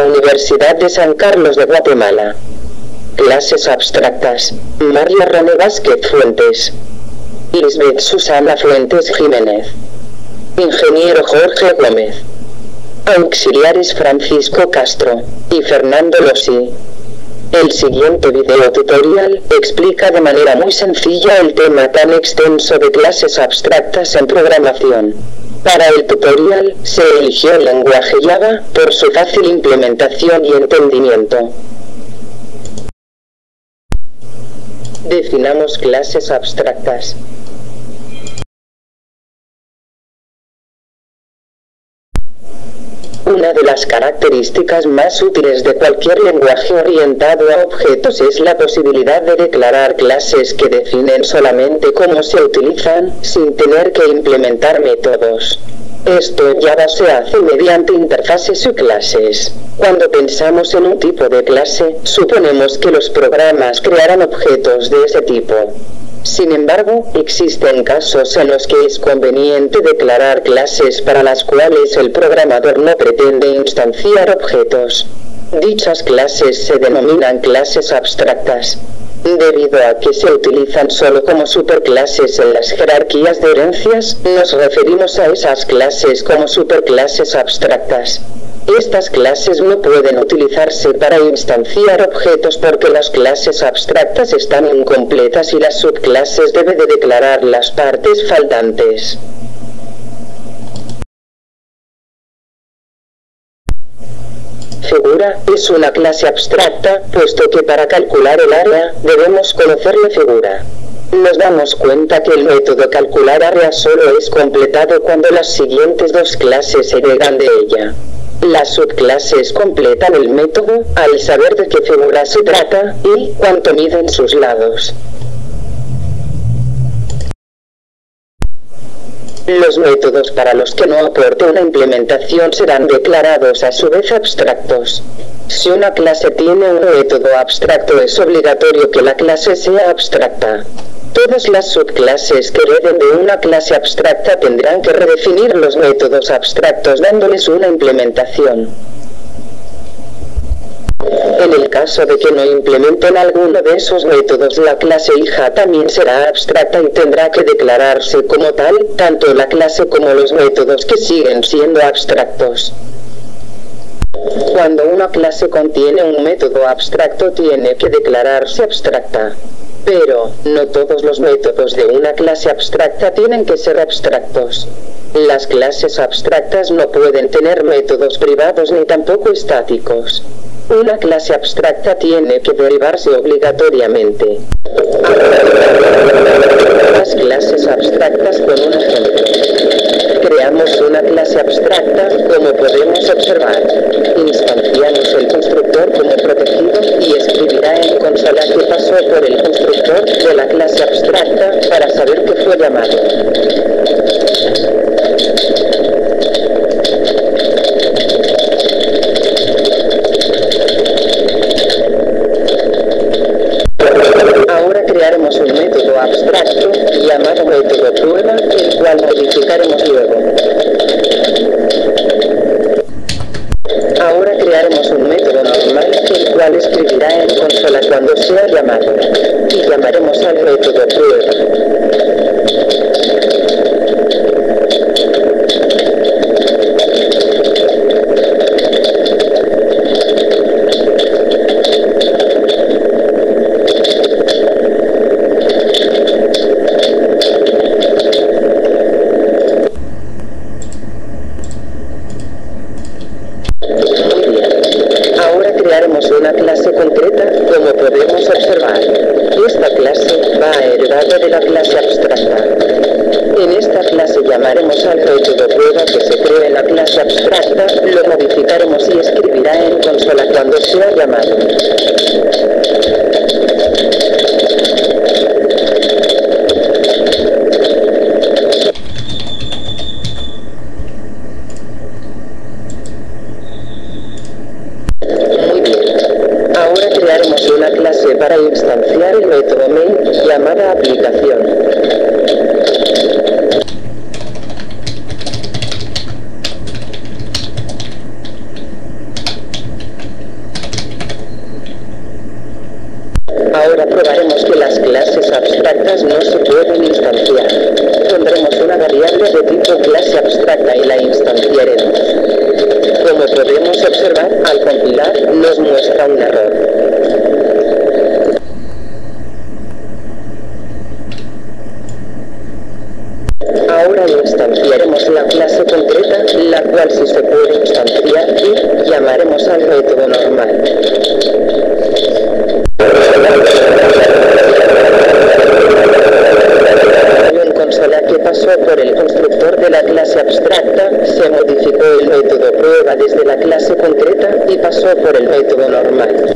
Universidad de San Carlos de Guatemala. Clases abstractas. María René Vázquez Fuentes. Lisbeth Susana Fuentes Jiménez. Ingeniero Jorge Gómez. Auxiliares Francisco Castro y Fernando Lossi. El siguiente video tutorial explica de manera muy sencilla el tema tan extenso de clases abstractas en programación. Para el tutorial, se eligió el lenguaje Java por su fácil implementación y entendimiento. Definamos clases abstractas. Una de las características más útiles de cualquier lenguaje orientado a objetos es la posibilidad de declarar clases que definen solamente cómo se utilizan, sin tener que implementar métodos. Esto en Java se hace mediante interfaces o clases. Cuando pensamos en un tipo de clase, suponemos que los programas crearán objetos de ese tipo. Sin embargo, existen casos en los que es conveniente declarar clases para las cuales el programador no pretende instanciar objetos. Dichas clases se denominan clases abstractas. Debido a que se utilizan solo como superclases en las jerarquías de herencias, nos referimos a esas clases como superclases abstractas. Estas clases no pueden utilizarse para instanciar objetos porque las clases abstractas están incompletas y las subclases deben de declarar las partes faltantes. Figura es una clase abstracta, puesto que para calcular el área, debemos conocer la figura. Nos damos cuenta que el método calcular área solo es completado cuando las siguientes dos clases se agregan de ella. Las subclases completan el método al saber de qué figura se trata y cuánto miden sus lados. Los métodos para los que no aporte una implementación serán declarados a su vez abstractos. Si una clase tiene un método abstracto, es obligatorio que la clase sea abstracta. Todas las subclases que hereden de una clase abstracta tendrán que redefinir los métodos abstractos dándoles una implementación. En el caso de que no implementen alguno de esos métodos, la clase hija también será abstracta y tendrá que declararse como tal, tanto la clase como los métodos que siguen siendo abstractos. Cuando una clase contiene un método abstracto, tiene que declararse abstracta. Pero, no todos los métodos de una clase abstracta tienen que ser abstractos. Las clases abstractas no pueden tener métodos privados ni tampoco estáticos. Una clase abstracta tiene que derivarse obligatoriamente. Las clases abstractas con un ejemplo. Creamos una clase abstracta, como podemos observar. Instanciamos el constructor como protegido y escribirá en consola que pasó por el constructor de la clase abstracta para saber que fue llamado. Ahora crearemos un método abstracto llamado método prueba, el cual modificaremos luego. Ahora crearemos un método normal, el cual escribirá en consola cuando sea llamado, y llamaremos al método prueba. Crearemos una clase concreta, como podemos observar. Esta clase va heredada de la clase abstracta. En esta clase llamaremos al método prueba que se cree en la clase abstracta, lo modificaremos y escribirá en consola cuando sea llamado. Crearemos una clase para instanciar el método main llamada aplicación. Ahora probaremos que las clases abstractas no se pueden instanciar. Pondremos una variable de tipo clase abstracta y la instanciaremos. Como podemos observar, al compilar, nos muestra un error. Ahora instanciaremos la clase concreta, la cual sí se puede instanciar, y llamaremos al método normal. En consola que pasó por el constructor de la clase abstracta, se modificó el método prueba desde la clase concreta y pasó por el método normal.